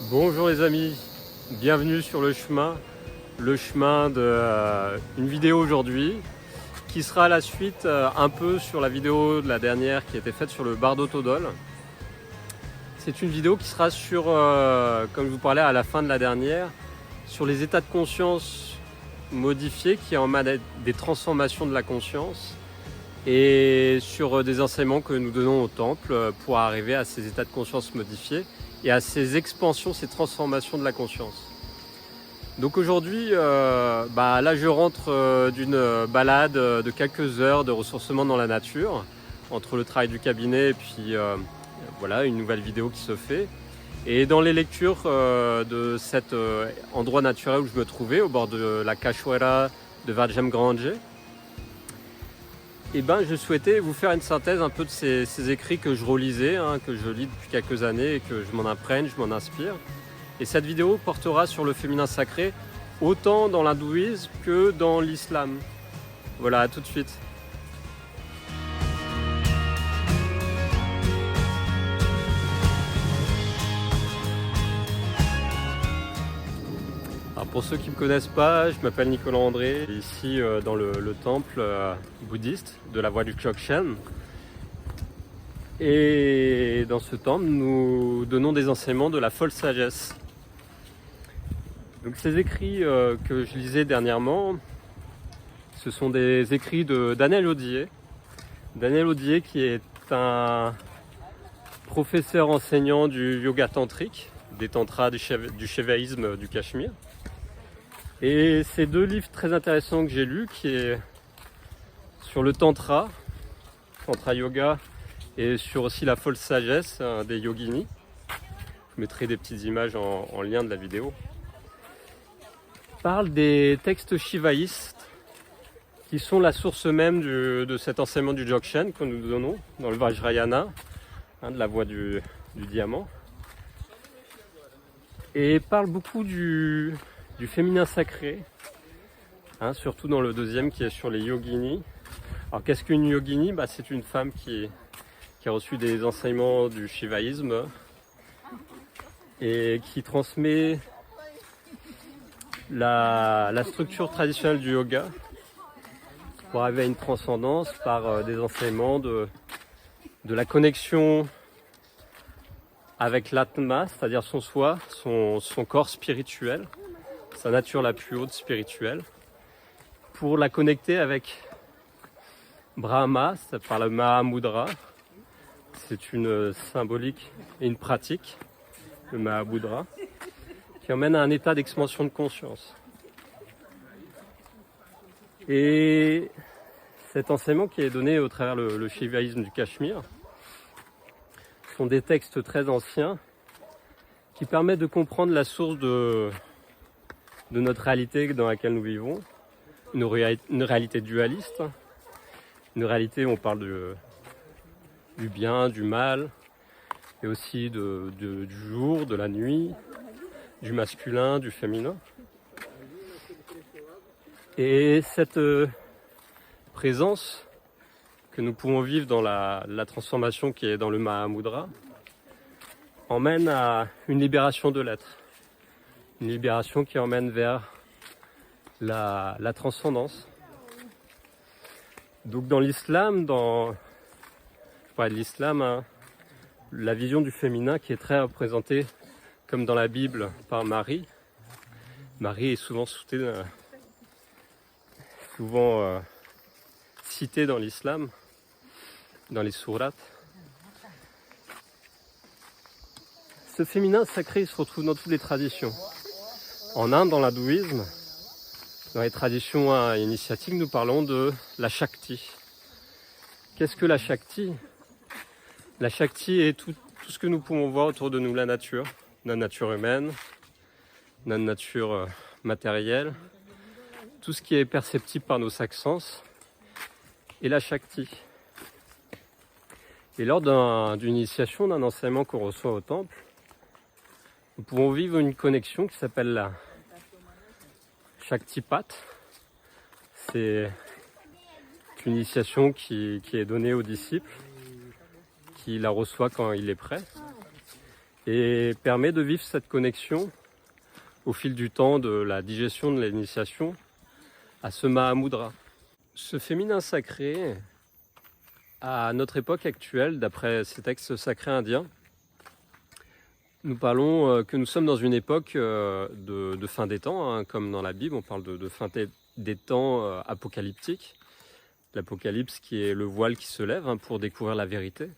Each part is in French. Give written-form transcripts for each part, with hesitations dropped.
Bonjour les amis, bienvenue sur le chemin de une vidéo aujourd'hui qui sera la suite un peu sur la vidéo de la dernière qui a été faite sur le Bardo Todol. C'est une vidéo qui sera sur, comme je vous parlais à la fin de la dernière, sur les états de conscience modifiés qui emmènent des transformations de la conscience et sur des enseignements que nous donnons au temple pour arriver à ces états de conscience modifiés et à ces expansions, ces transformations de la conscience. Donc aujourd'hui, là je rentre d'une balade de quelques heures de ressourcement dans la nature, entre le travail du cabinet et puis voilà, une nouvelle vidéo qui se fait. Et dans les lectures de cet endroit naturel où je me trouvais, au bord de la cachoeira de Vargem Grande, je souhaitais vous faire une synthèse un peu de ces écrits que je relisais, que je lis depuis quelques années et que je m'en imprègne, je m'en inspire. Et cette vidéo portera sur le féminin sacré, autant dans l'hindouisme que dans l'islam. Voilà, à tout de suite. Alors pour ceux qui ne me connaissent pas, je m'appelle Nicolas André, ici dans le temple bouddhiste de la voie du Dzogchen. Et dans ce temple, nous donnons des enseignements de la folle sagesse. Donc ces écrits que je lisais dernièrement, ce sont des écrits de Daniel Odier. Daniel Odier qui est un professeur enseignant du yoga tantrique, des tantras du shivaïsme du Cachemire. Et c'est deux livres très intéressants que j'ai lus, qui est sur le tantra yoga, et sur aussi la folle sagesse des yoginis. Je mettrai des petites images en lien de la vidéo. Parle des textes shivaïstes qui sont la source même de cet enseignement du Dzogchen que nous donnons dans le Vajrayana, de la voie du diamant. Et parle beaucoup du féminin sacré, surtout dans le deuxième qui est sur les yoginis. Alors qu'est-ce qu'une yogini ? C'est une femme qui a reçu des enseignements du shivaïsme et qui transmet la structure traditionnelle du yoga pour arriver à une transcendance par des enseignements de la connexion avec l'atma, c'est-à-dire son soi, son corps spirituel, sa nature la plus haute spirituelle, pour la connecter avec Brahma, par le Mahamudra. C'est une symbolique et une pratique, le Mahamudra, qui emmène à un état d'expansion de conscience. Et cet enseignement qui est donné au travers le shivaïsme du Cachemire sont des textes très anciens qui permettent de comprendre la source de notre réalité dans laquelle nous vivons, une réalité dualiste, une réalité où on parle du bien, du mal, et aussi du jour, de la nuit, du masculin, du féminin. Et cette présence que nous pouvons vivre dans la transformation qui est dans le Mahamudra emmène à une libération de l'être. Une libération qui emmène vers la transcendance. Donc dans l'islam, la vision du féminin qui est très représentée comme dans la Bible par Marie. Marie est souvent citée dans l'islam, dans les sourates. Ce féminin sacré se retrouve dans toutes les traditions. En Inde, dans l'hindouisme, dans les traditions initiatiques, nous parlons de la Shakti. Qu'est-ce que la Shakti ? La Shakti est tout ce que nous pouvons voir autour de nous, la nature, notre nature humaine, notre nature matérielle, tout ce qui est perceptible par nos cinq sens, et la Shakti. Et lors d'une initiation, d'un enseignement qu'on reçoit au temple, nous pouvons vivre une connexion qui s'appelle la Shaktipat. C'est une initiation qui est donnée aux disciples, qui la reçoit quand il est prêt. et permet de vivre cette connexion au fil du temps de la digestion de l'initiation à ce Mahamudra. Ce féminin sacré, à notre époque actuelle, d'après ces textes sacrés indiens, nous parlons que nous sommes dans une époque de fin des temps, hein, comme dans la Bible, on parle de fin des temps apocalyptiques. L'Apocalypse qui est le voile qui se lève hein, pour découvrir la vérité.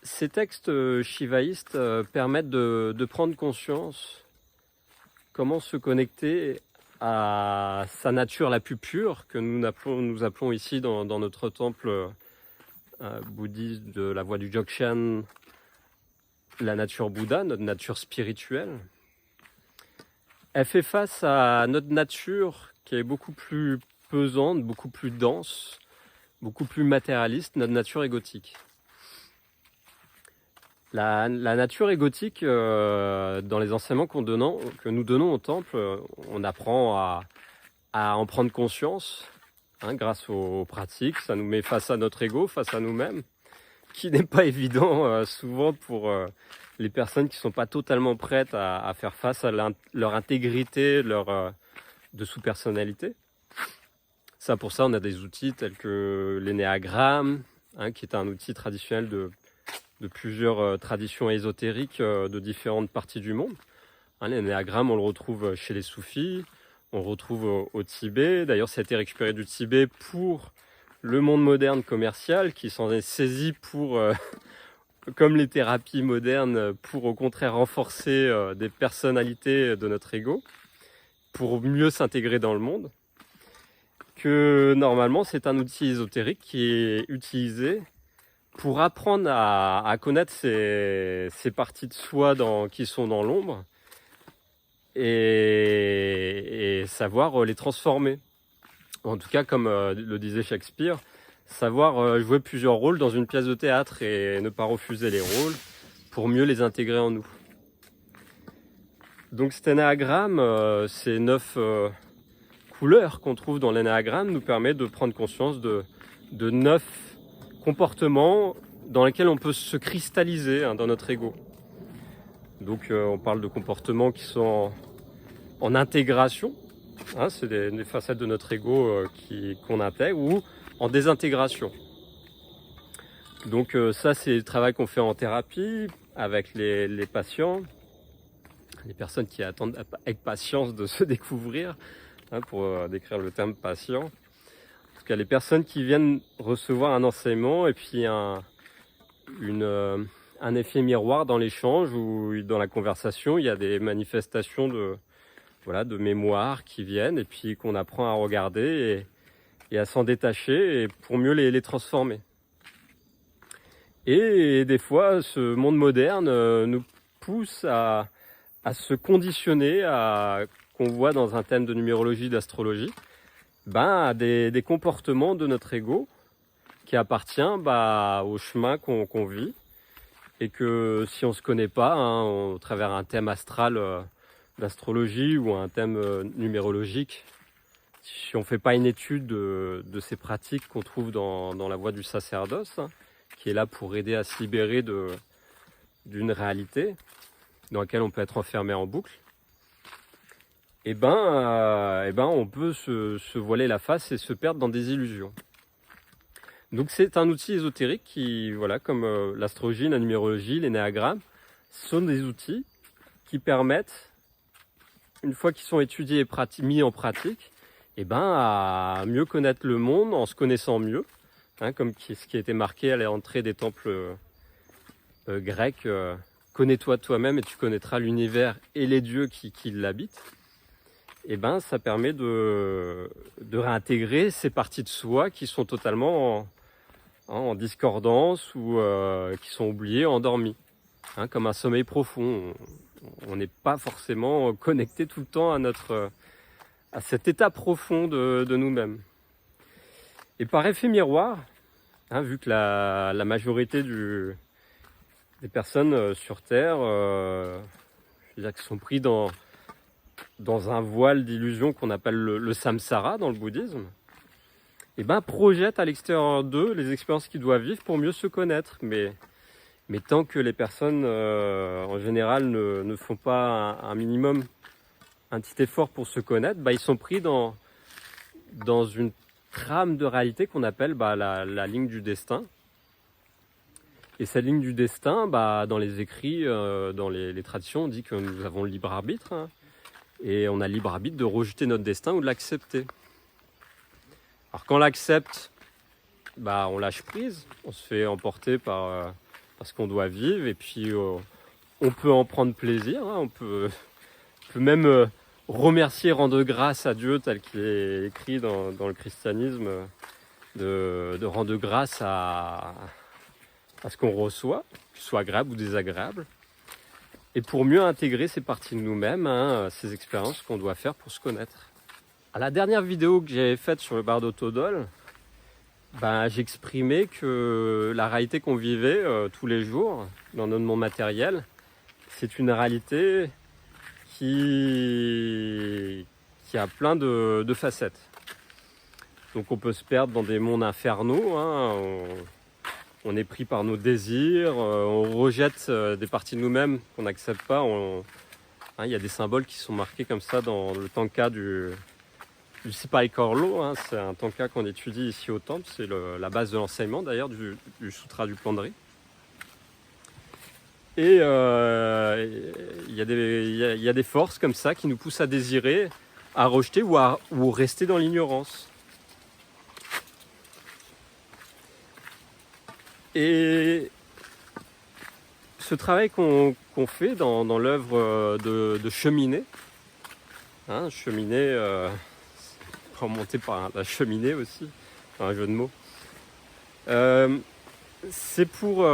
Ces textes shivaïstes permettent de prendre conscience comment se connecter à sa nature la plus pure, que nous appelons ici dans notre temple bouddhiste de la voie du Dzogchen, la nature Bouddha, notre nature spirituelle. Elle fait face à notre nature qui est beaucoup plus pesante, beaucoup plus dense, beaucoup plus matérialiste, notre nature égotique. La nature égotique, dans les enseignements que nous donnons au temple, on apprend à en prendre conscience hein, grâce aux pratiques. Ça nous met face à notre ego, face à nous-mêmes, qui n'est pas évident souvent pour les personnes qui ne sont pas totalement prêtes à faire face à leur intégrité, de sous-personnalité. Pour ça, on a des outils tels que l'énéagramme, hein, qui est un outil traditionnel de plusieurs traditions ésotériques de différentes parties du monde. Hein, l'énéagramme, on le retrouve chez les soufis, on le retrouve au Tibet. D'ailleurs, ça a été récupéré du Tibet pour le monde moderne commercial, qui s'en est saisi pour, comme les thérapies modernes, pour au contraire renforcer des personnalités de notre ego, pour mieux s'intégrer dans le monde. Que normalement, c'est un outil ésotérique qui est utilisé pour apprendre à connaître ces parties de soi qui sont dans l'ombre et savoir les transformer. En tout cas, comme le disait Shakespeare, savoir jouer plusieurs rôles dans une pièce de théâtre et ne pas refuser les rôles pour mieux les intégrer en nous. Donc cet énéagramme, ces 9 couleurs qu'on trouve dans l'énéagramme nous permet de prendre conscience de 9 comportements dans lesquels on peut se cristalliser hein, dans notre ego. Donc on parle de comportements qui sont en intégration, hein, c'est des facettes de notre ego qu'on intègre, ou en désintégration. Donc ça c'est le travail qu'on fait en thérapie avec les patients, les personnes qui attendent avec patience de se découvrir, hein, pour décrire le terme patient. En tout cas, les personnes qui viennent recevoir un enseignement et puis un effet miroir dans l'échange ou dans la conversation, il y a des manifestations de mémoire qui viennent et puis qu'on apprend à regarder et à s'en détacher et pour mieux les transformer. Et des fois, ce monde moderne nous pousse à se conditionner qu'on voit dans un thème de numérologie, d'astrologie, à des comportements de notre ego qui appartient au chemin qu'on vit et que si on ne se connaît pas hein, au travers un thème astral d'astrologie ou un thème numérologique, si on ne fait pas une étude de ces pratiques qu'on trouve dans la voie du sacerdoce, hein, qui est là pour aider à se libérer d'une réalité dans laquelle on peut être enfermé en boucle, on peut se voiler la face et se perdre dans des illusions. Donc c'est un outil ésotérique qui, comme l'astrologie, la numérologie, l'énéagramme, sont des outils qui permettent, une fois qu'ils sont étudiés et mis en pratique, à mieux connaître le monde en se connaissant mieux, hein, comme ce qui a été marqué à l'entrée des temples grecs. Connais-toi toi-même et tu connaîtras l'univers et les dieux qui l'habitent. Ça permet de réintégrer ces parties de soi qui sont totalement en discordance ou qui sont oubliées, endormies. Hein, comme un sommeil profond. On n'est pas forcément connecté tout le temps à cet état profond de nous-mêmes. Et par effet miroir, hein, vu que la majorité des personnes sur Terre qui sont pris dans un voile d'illusion qu'on appelle le samsara dans le bouddhisme, projettent à l'extérieur d'eux les expériences qu'ils doivent vivre pour mieux se connaître. Mais Mais tant que les personnes, en général, ne font pas un minimum, un petit effort pour se connaître, ils sont pris dans une trame de réalité qu'on appelle la ligne du destin. Et cette ligne du destin, dans les écrits, dans les traditions, on dit que nous avons le libre arbitre, hein, et on a le libre arbitre de rejeter notre destin ou de l'accepter. Alors quand on l'accepte, on lâche prise, on se fait emporter par ce qu'on doit vivre, et puis on peut en prendre plaisir, hein, on peut même remercier, rendre grâce à Dieu, tel qu'il est écrit dans le christianisme, de rendre grâce à ce qu'on reçoit, que ce soit agréable ou désagréable, et pour mieux intégrer ces parties de nous-mêmes, hein, ces expériences qu'on doit faire pour se connaître. À la dernière vidéo que j'avais faite sur le Bardo Todol, j'exprimais que la réalité qu'on vivait tous les jours dans notre monde matériel, c'est une réalité qui a plein de facettes. Donc on peut se perdre dans des mondes infernaux, hein, on est pris par nos désirs, on rejette des parties de nous-mêmes qu'on n'accepte pas. Il y a des symboles qui sont marqués comme ça dans le tanka du Sipai Korlo, hein, c'est un tanka qu'on étudie ici au temple, c'est la base de l'enseignement d'ailleurs du sutra du Pandri. Et il y a des forces comme ça qui nous poussent à désirer, à rejeter ou rester dans l'ignorance. Et ce travail qu'on fait dans l'œuvre de cheminée, hein, cheminée, remonté par la cheminée aussi, un jeu de mots, c'est pour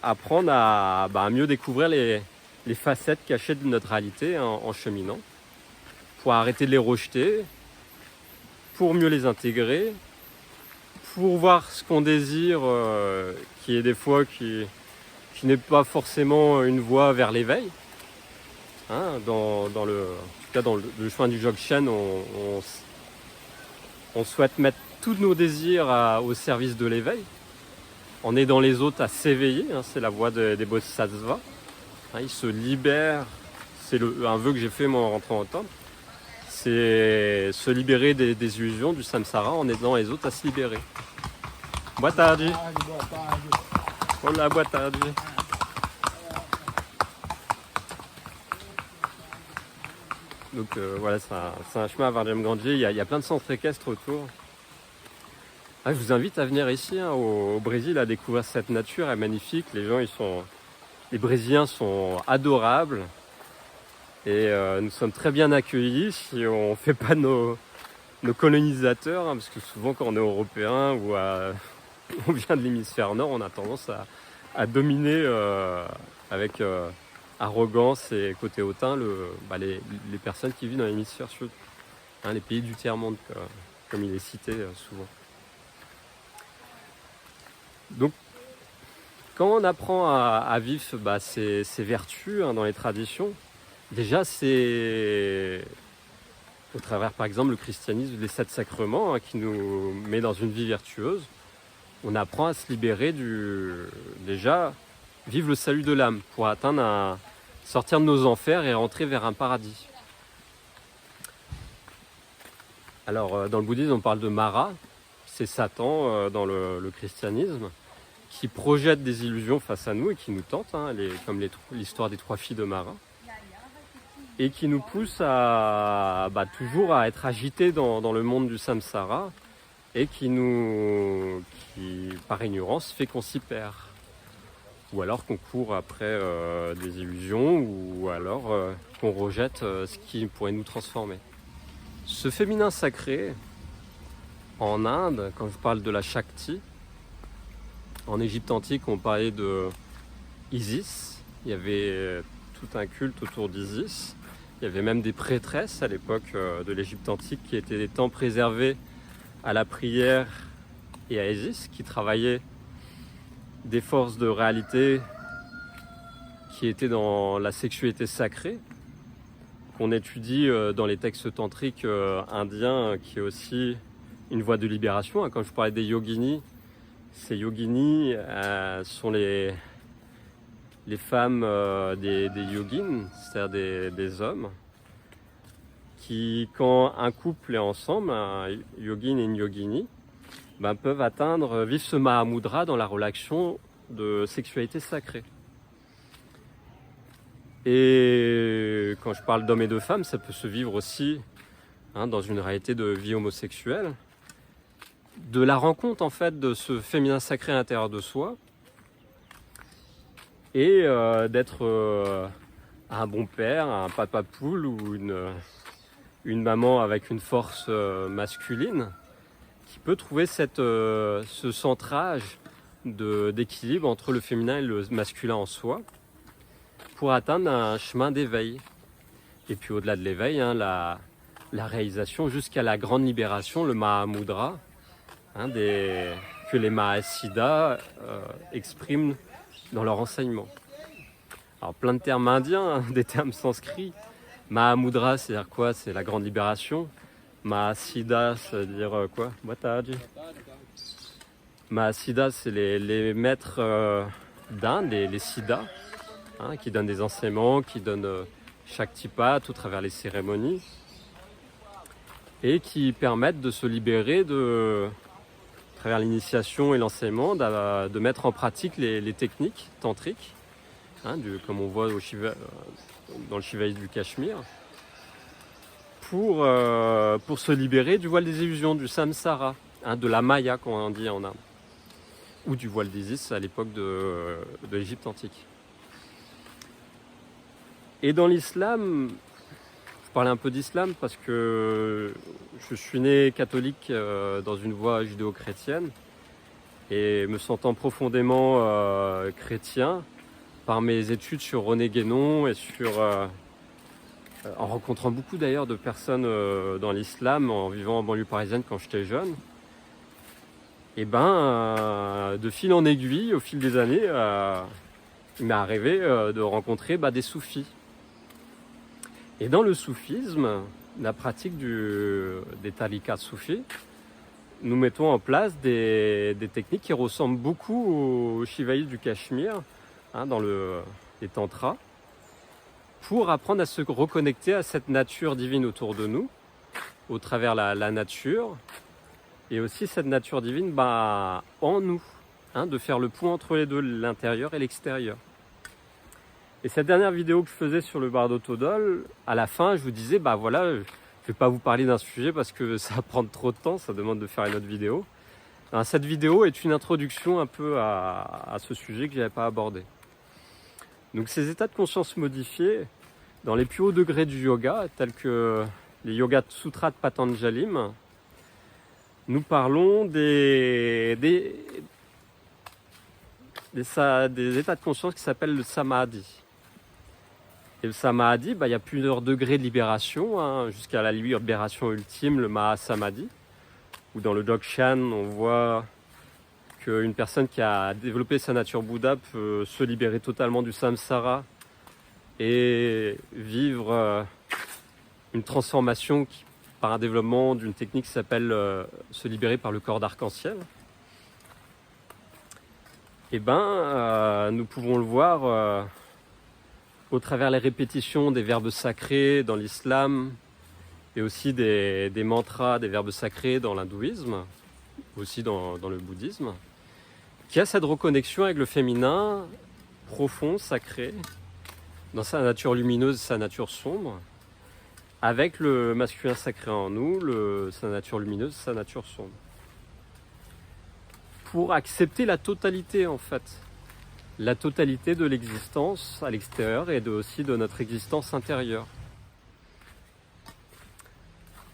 apprendre à mieux découvrir les facettes cachées de notre réalité, hein, en cheminant, pour arrêter de les rejeter, pour mieux les intégrer, pour voir ce qu'on désire, qui est des fois qui n'est pas forcément une voie vers l'éveil. Hein, en tout cas dans le chemin du Dzogchen, on souhaite mettre tous nos désirs au service de l'éveil, en aidant les autres à s'éveiller, hein, c'est la voie des bodhisattvas. Hein, ils se libèrent, c'est un vœu que j'ai fait moi en rentrant au temple, c'est se libérer des illusions du samsara en aidant les autres à se libérer. Boa tarde. Olá, boa tarde. Donc voilà, c'est un chemin à Vardjem Grandji, il y a plein de centres équestres autour. Je vous invite à venir ici, hein, au Brésil, à découvrir cette nature, elle est magnifique. Les Brésiliens sont adorables et nous sommes très bien accueillis si on ne fait pas nos colonisateurs, hein, parce que souvent quand on est européen ou on vient de l'hémisphère nord, on a tendance à dominer avec arrogance et côté hautain les personnes qui vivent dans l'hémisphère sud, hein, les pays du tiers-monde, comme il est cité souvent. Donc, quand on apprend à vivre ces vertus, hein, dans les traditions, déjà c'est au travers par exemple le christianisme, les 7 sacrements, hein, qui nous met dans une vie vertueuse, on apprend à se libérer déjà vivre le salut de l'âme pour sortir de nos enfers et rentrer vers un paradis. Alors dans le bouddhisme on parle de Mara, c'est Satan dans le christianisme, qui projette des illusions face à nous et qui nous tente, hein, comme l'histoire des 3 filles de Mara, et qui nous pousse toujours à être agités dans le monde du samsara, et qui par ignorance fait qu'on s'y perd, ou alors qu'on court après des illusions, ou alors qu'on rejette ce qui pourrait nous transformer. Ce féminin sacré, en Inde, quand je parle de la Shakti, en Égypte antique, on parlait de Isis. Il y avait tout un culte autour d'Isis. Il y avait même des prêtresses à l'époque de l'Égypte antique qui étaient des temps préservés à la prière et à Isis, qui travaillaient des forces de réalité qui étaient dans la sexualité sacrée, qu'on étudie dans les textes tantriques indiens, qui est aussi une voie de libération. Quand je parlais des yoginis, ces yoginis sont les les femmes des yogins, c'est-à-dire des hommes, qui, quand un couple est ensemble, un yogin et une yogini, peuvent vivre ce Mahamudra dans la relation de sexualité sacrée. Et quand je parle d'hommes et de femmes, ça peut se vivre aussi dans une réalité de vie homosexuelle, de la rencontre en fait de ce féminin sacré à l'intérieur de soi, et d'être un bon père, un papa poule ou une maman avec une force masculine qui peut trouver ce centrage d'équilibre entre le féminin et le masculin en soi pour atteindre un chemin d'éveil. Et puis au-delà de l'éveil, la réalisation jusqu'à la grande libération, le Mahamudra, que les Mahasiddhas expriment dans leur enseignement. Alors plein de termes indiens, des termes sanscrits. Mahamudra, c'est-à-dire quoi? C'est la grande libération. Mahasiddha, c'est-à-dire quoi? Mataji. Mahasiddha, c'est les maîtres d'Inde, les siddhas, qui donnent des enseignements, qui donnent Shaktipat au travers les cérémonies et qui permettent de se libérer à travers l'initiation et l'enseignement, de mettre en pratique les techniques tantriques, comme on voit dans le Shivaïsme du Cachemire, pour se libérer du voile des illusions, du samsara, de la maya, comme on dit en Inde, ou du voile d'Isis à l'époque de l'Égypte antique. Et dans l'islam, je parlais un peu d'islam parce que je suis né catholique dans une voie judéo-chrétienne et me sentant profondément chrétien par mes études sur René Guénon et en rencontrant beaucoup d'ailleurs de personnes dans l'islam, en vivant en banlieue parisienne quand j'étais jeune. Et de fil en aiguille, au fil des années, il m'est arrivé de rencontrer des soufis. Et dans le soufisme, la pratique des tariqats soufis, nous mettons en place des techniques qui ressemblent beaucoup au shivaïsme du Cachemire, dans les tantras, pour apprendre à se reconnecter à cette nature divine autour de nous, au travers la nature, et aussi cette nature divine en nous, de faire le point entre les deux, l'intérieur et l'extérieur. Et cette dernière vidéo que je faisais sur le Bardo Todol, à la fin, je vous disais, je ne vais pas vous parler d'un sujet parce que ça va prendre trop de temps, ça demande de faire une autre vidéo. Alors, cette vidéo est une introduction un peu à ce sujet que je n'avais pas abordé. Donc ces états de conscience modifiés, dans les plus hauts degrés du yoga, tels que les Yoga Sutras de Patanjalim, nous parlons des états de conscience qui s'appellent le samadhi. Et le samadhi, il y a plusieurs degrés de libération, jusqu'à la libération ultime, le mahasamadhi, où dans le Dzogchen, on voit qu'une personne qui a développé sa nature Bouddha peut se libérer totalement du samsara et vivre une transformation par un développement d'une technique qui s'appelle se libérer par le corps d'arc-en-ciel. Et nous pouvons le voir au travers les répétitions des verbes sacrés dans l'islam et aussi des mantras, des verbes sacrés dans l'hindouisme, aussi dans le bouddhisme, qui a cette reconnexion avec le féminin profond, sacré, dans sa nature lumineuse, sa nature sombre, avec le masculin sacré en nous, sa nature lumineuse, sa nature sombre. Pour accepter la totalité en fait, la totalité de l'existence à l'extérieur et aussi de notre existence intérieure.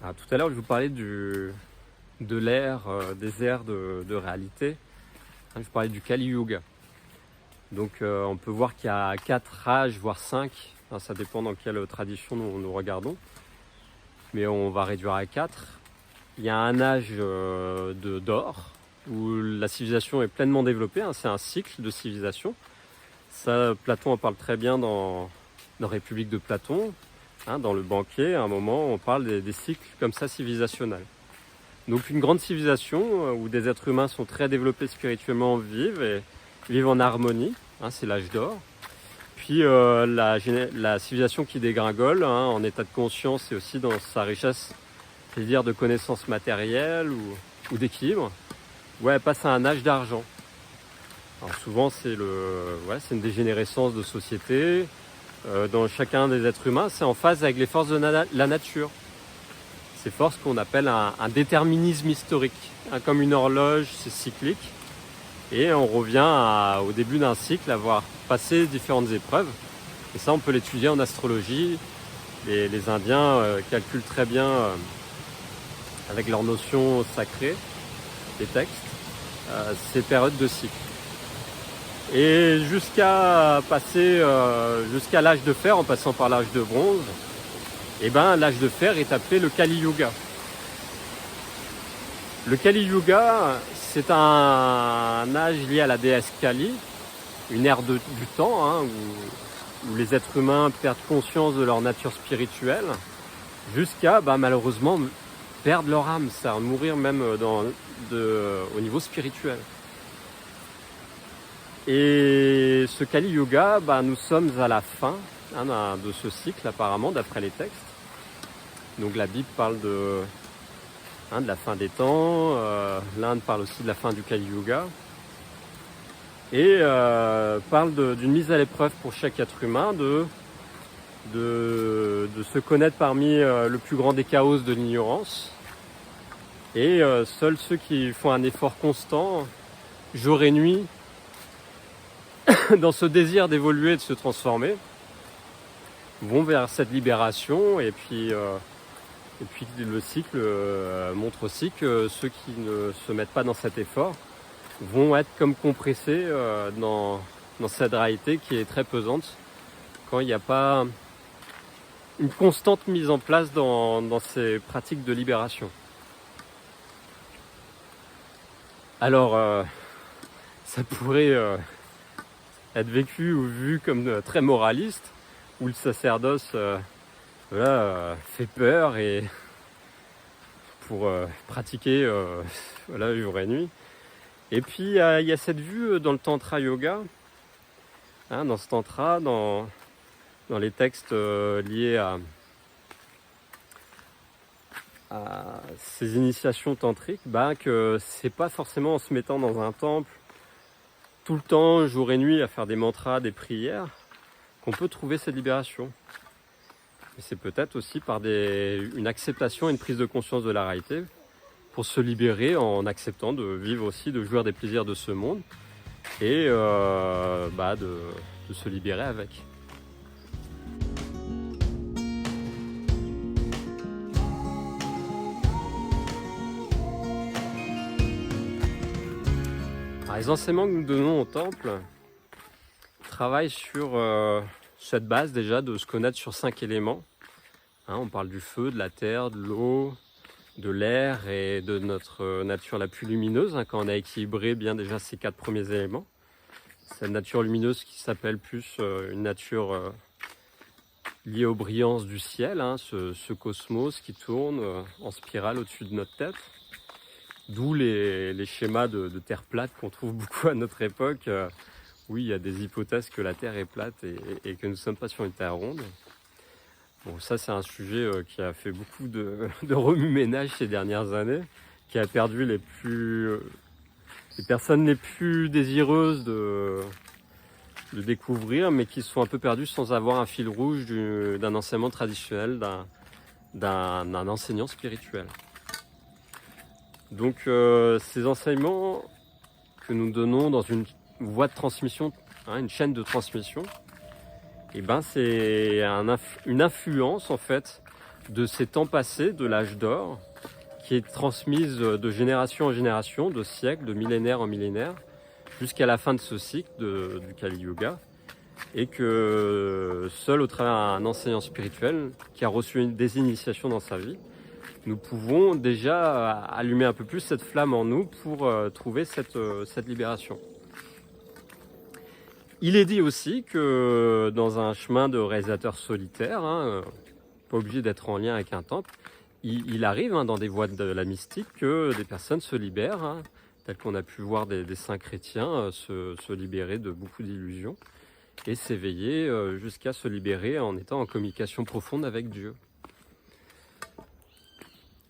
Alors, tout à l'heure, je vous parlais de l'ère, des ères de réalité. Je vous parlais du Kali Yuga. Donc, on peut voir qu'il y a 4 âges, voire 5. Ça dépend dans quelle tradition nous regardons. Mais on va réduire à 4. Il y a un âge d'or, où la civilisation est pleinement développée, c'est un cycle de civilisation. Ça, Platon en parle très bien dans République de Platon, dans le banquet, à un moment, on parle des cycles comme ça civilisationnels. Donc une grande civilisation où des êtres humains sont très développés spirituellement, vivent en harmonie, c'est l'âge d'or. puis la civilisation qui dégringole en état de conscience et aussi dans sa richesse, c'est-à-dire de connaissances matérielles ou d'équilibre, elle passe à un âge d'argent. Alors souvent c'est une dégénérescence de société. Dans chacun des êtres humains, c'est en phase avec les forces de la nature. Ces forces qu'on appelle un déterminisme historique. Comme une horloge, c'est cyclique. Et on revient au début d'un cycle, à avoir passé différentes épreuves. Et ça, on peut l'étudier en astrologie. Les Indiens calculent très bien, avec leurs notions sacrées, des textes, ces périodes de cycle. Et jusqu'à l'âge de fer, en passant par l'âge de bronze, l'âge de fer est appelé le Kali Yuga. Le Kali Yuga, c'est un âge lié à la déesse Kali, une ère du temps où les êtres humains perdent conscience de leur nature spirituelle, jusqu'à malheureusement perdre leur âme, c'est-à-dire mourir même au niveau spirituel. Et ce Kali Yuga, nous sommes à la fin de ce cycle apparemment, d'après les textes. Donc la Bible parle de la fin des temps, l'Inde parle aussi de la fin du Kali Yuga, et parle d'une mise à l'épreuve pour chaque être humain, de se connaître parmi le plus grand des chaos de l'ignorance. Et seuls ceux qui font un effort constant, jour et nuit, dans ce désir d'évoluer et de se transformer, vont vers cette libération. Et puis le cycle montre aussi que ceux qui ne se mettent pas dans cet effort vont être comme compressés dans cette réalité qui est très pesante quand il n'y a pas une constante mise en place dans ces pratiques de libération. Alors, ça pourrait être vécu ou vu comme très moraliste, où le sacerdoce fait peur et pour pratiquer jour et nuit. Et puis il y a cette vue dans le tantra yoga, dans ce tantra, dans les textes liés à ces initiations tantriques, que c'est pas forcément en se mettant dans un temple tout le temps, jour et nuit, à faire des mantras, des prières, qu'on peut trouver cette libération. Et c'est peut-être aussi par une acceptation et une prise de conscience de la réalité, pour se libérer en acceptant de vivre aussi, de jouir des plaisirs de ce monde, et de se libérer avec. Les enseignements que nous donnons au temple travaillent sur cette base déjà de se connaître sur 5 éléments. On parle du feu, de la terre, de l'eau, de l'air et de notre nature la plus lumineuse, quand on a équilibré bien déjà ces 4 premiers éléments. Cette nature lumineuse qui s'appelle plus une nature liée aux brillances du ciel, ce cosmos qui tourne en spirale au-dessus de notre tête. D'où les schémas de terre plate qu'on trouve beaucoup à notre époque. Oui, il y a des hypothèses que la Terre est plate et que nous ne sommes pas sur une Terre ronde. Bon, ça c'est un sujet qui a fait beaucoup de remue-ménage ces dernières années, qui a perdu les personnes les plus désireuses de découvrir, mais qui sont un peu perdues sans avoir un fil rouge d'un enseignement traditionnel, d'un enseignant spirituel. Donc ces enseignements que nous donnons dans une voie de transmission, une chaîne de transmission, c'est une influence en fait de ces temps passés, de l'âge d'or, qui est transmise de génération en génération, de siècle, de millénaire en millénaire, jusqu'à la fin de ce cycle du Kali Yuga, et que seul au travers d'un enseignant spirituel qui a reçu des initiations dans sa vie, nous pouvons déjà allumer un peu plus cette flamme en nous pour trouver cette libération. Il est dit aussi que dans un chemin de réalisateur solitaire, pas obligé d'être en lien avec un temple, il arrive dans des voies de la mystique que des personnes se libèrent, tel qu'on a pu voir des saints chrétiens se libérer de beaucoup d'illusions. et s'éveiller jusqu'à se libérer en étant en communication profonde avec Dieu.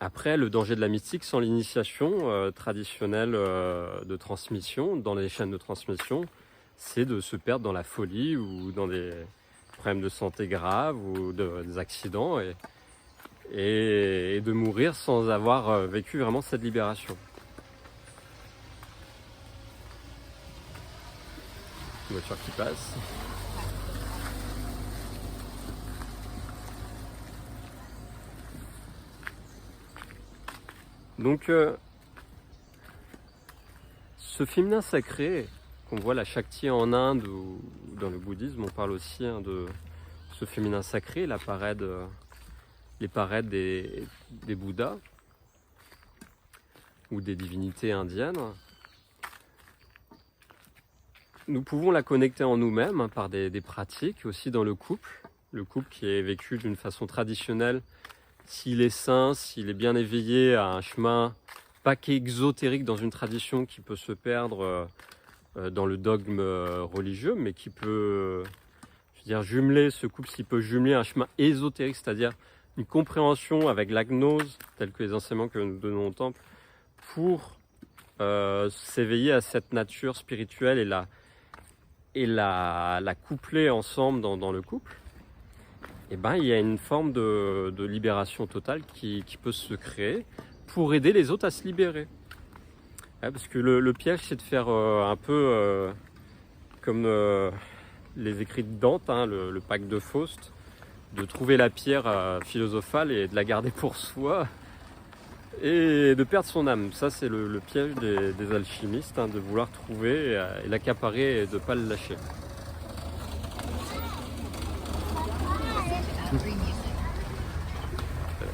Après, le danger de la mystique sans l'initiation traditionnelle de transmission, dans les chaînes de transmission, c'est de se perdre dans la folie ou dans des problèmes de santé graves ou des accidents et de mourir sans avoir vécu vraiment cette libération. Une voiture qui passe. Donc, ce féminin sacré qu'on voit la Shakti en Inde ou dans le bouddhisme, on parle aussi de ce féminin sacré, les parades des Bouddhas ou des divinités indiennes. Nous pouvons la connecter en nous-mêmes par des pratiques, aussi dans le couple qui est vécu d'une façon traditionnelle. S'il est sain, s'il est bien éveillé à un chemin pas qu'exotérique dans une tradition qui peut se perdre dans le dogme religieux, mais qui peut, jumeler, ce couple s'il peut jumeler un chemin ésotérique, c'est-à-dire une compréhension avec la gnose, telle que les enseignements que nous donnons au temple, pour s'éveiller à cette nature spirituelle et la coupler ensemble dans le couple. Et il y a une forme de libération totale qui peut se créer pour aider les autres à se libérer. Parce que le piège, c'est de faire un peu comme les écrits de Dante, le pacte de Faust, de trouver la pierre philosophale et de la garder pour soi et de perdre son âme. Ça, c'est le piège des alchimistes, de vouloir trouver et l'accaparer et de ne pas le lâcher.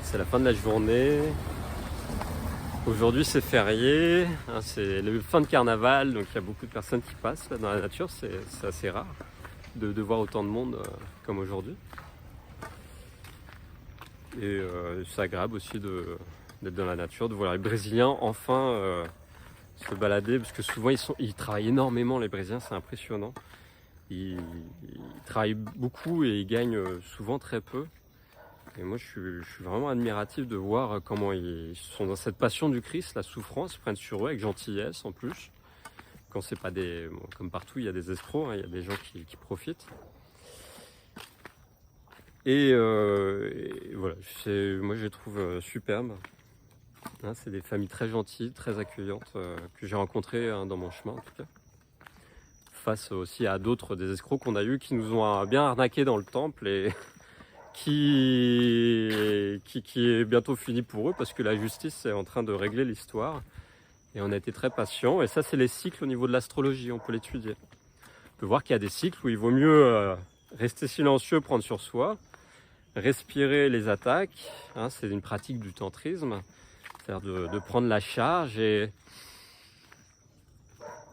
C'est la fin de la journée. Aujourd'hui c'est férié, c'est le fin de carnaval, donc il y a beaucoup de personnes qui passent là, dans la nature, c'est assez rare de voir autant de monde comme aujourd'hui. Et c'est agréable aussi d'être dans la nature, de voir les Brésiliens enfin se balader, parce que souvent ils travaillent énormément, les Brésiliens, c'est impressionnant. Ils travaillent beaucoup et ils gagnent souvent très peu. Et moi, je suis vraiment admiratif de voir comment ils sont dans cette passion du Christ, la souffrance, ils prennent sur eux avec gentillesse en plus. Quand c'est pas comme partout, il y a des escrocs, il y a des gens qui profitent. Et voilà, moi je les trouve superbes. C'est des familles très gentilles, très accueillantes que j'ai rencontrées dans mon chemin en tout cas. Face aussi à d'autres des escrocs qu'on a eu qui nous ont bien arnaqués dans le temple et qui est bientôt fini pour eux parce que la justice est en train de régler l'histoire et on a été très patients. Et ça, c'est les cycles au niveau de l'astrologie, on peut l'étudier. On peut voir qu'il y a des cycles où il vaut mieux rester silencieux, prendre sur soi, respirer les attaques, c'est une pratique du tantrisme, c'est-à-dire de prendre la charge et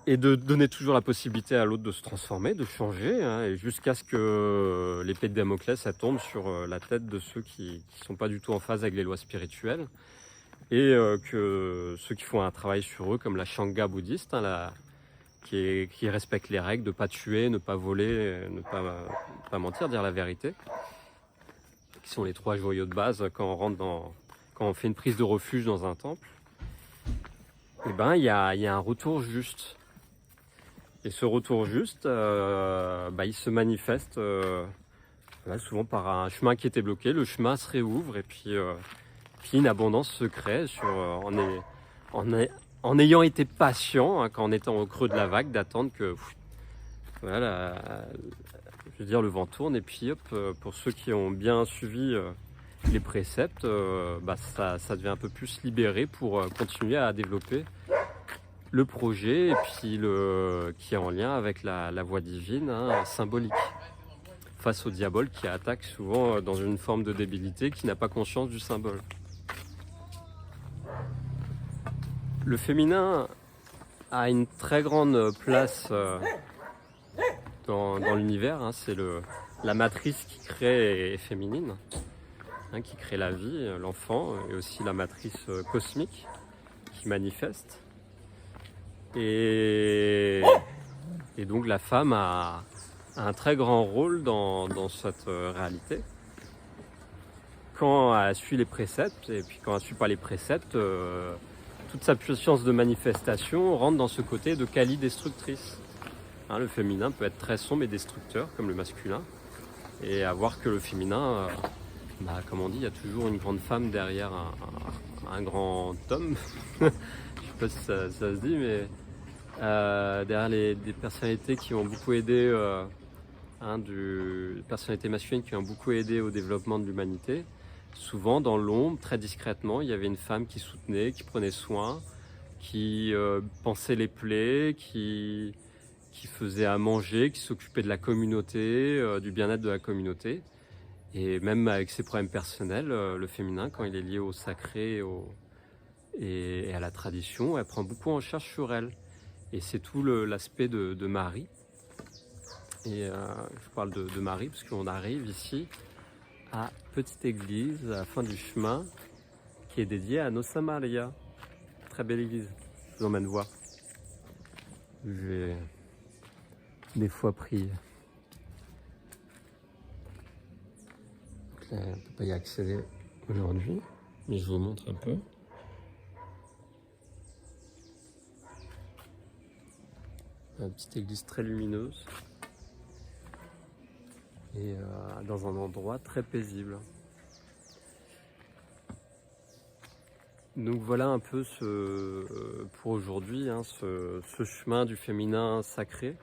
de donner toujours la possibilité à l'autre de se transformer, de changer, et jusqu'à ce que l'épée de Damoclès ça tombe sur la tête de ceux qui ne sont pas du tout en phase avec les lois spirituelles, et que ceux qui font un travail sur eux, comme la Shanga bouddhiste, qui respecte les règles de ne pas tuer, ne pas voler, ne pas mentir, dire la vérité, qui sont les 3 joyaux de base quand on fait une prise de refuge dans un temple, et il y a un retour juste. Et ce retour juste, il se manifeste souvent par un chemin qui était bloqué. Le chemin se réouvre et puis une abondance se crée en ayant été patient, en étant au creux de la vague, d'attendre que le vent tourne. Et puis pour ceux qui ont bien suivi les préceptes, ça devient un peu plus libéré pour continuer à développer le projet et puis qui est en lien avec la voie divine, symbolique, face au diable qui attaque souvent dans une forme de débilité, qui n'a pas conscience du symbole. Le féminin a une très grande place dans l'univers, c'est la matrice qui crée est féminine, qui crée la vie, l'enfant, et aussi la matrice cosmique qui manifeste. Et donc la femme a a un très grand rôle dans cette réalité. Quand elle suit les préceptes, et puis quand elle ne suit pas les préceptes, toute sa puissance de manifestation rentre dans ce côté de Kali destructrice. Hein, le féminin peut être très sombre et destructeur, comme le masculin. Et à voir que le féminin, comme on dit, il y a toujours une grande femme derrière un grand homme. Je sais pas si ça se dit, mais derrière des personnalités qui ont beaucoup aidé, des personnalités masculines qui ont beaucoup aidé au développement de l'humanité. Souvent, dans l'ombre, très discrètement, il y avait une femme qui soutenait, qui prenait soin, qui pansait les plaies, qui faisait à manger, qui s'occupait de la communauté, du bien-être de la communauté. Et même avec ses problèmes personnels, le féminin, quand il est lié au sacré et à la tradition, elle prend beaucoup en charge sur elle. Et c'est tout l'aspect de Marie. Et je parle de Marie parce qu'on arrive ici à petite église à la fin du chemin qui est dédiée à Nossa Maria. Très belle église. Je vous emmène voir. J'ai des fois prié. On ne peut pas y accéder aujourd'hui, mais je vous montre un peu. Une petite église très lumineuse et dans un endroit très paisible. Donc voilà un peu pour aujourd'hui, ce chemin du féminin sacré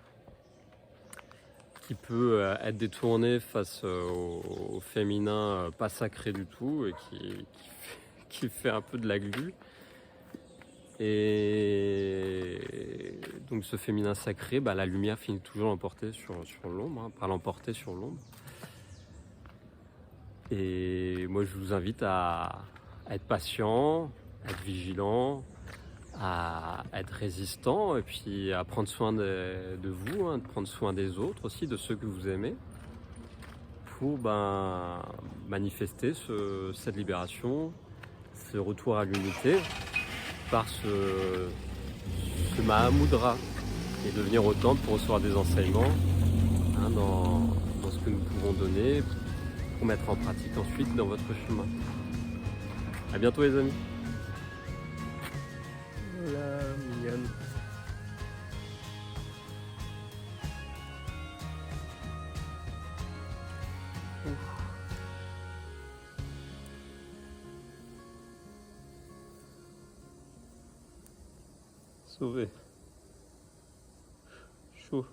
qui peut être détourné face au féminin pas sacré du tout et qui fait un peu de la glu. Et donc ce féminin sacré, la lumière finit toujours l'emporter sur l'ombre, par l'emporter sur l'ombre. Et moi je vous invite à être patient, à être vigilant, à être résistant et puis à prendre soin de vous, de prendre soin des autres aussi, de ceux que vous aimez, pour manifester cette libération, ce retour à l'unité par ce Mahamudra et devenir autant pour recevoir des enseignements dans ce que nous pouvons donner pour mettre en pratique ensuite dans votre chemin. À bientôt les amis. Voilà, mignonne. Sauvé. Chaud.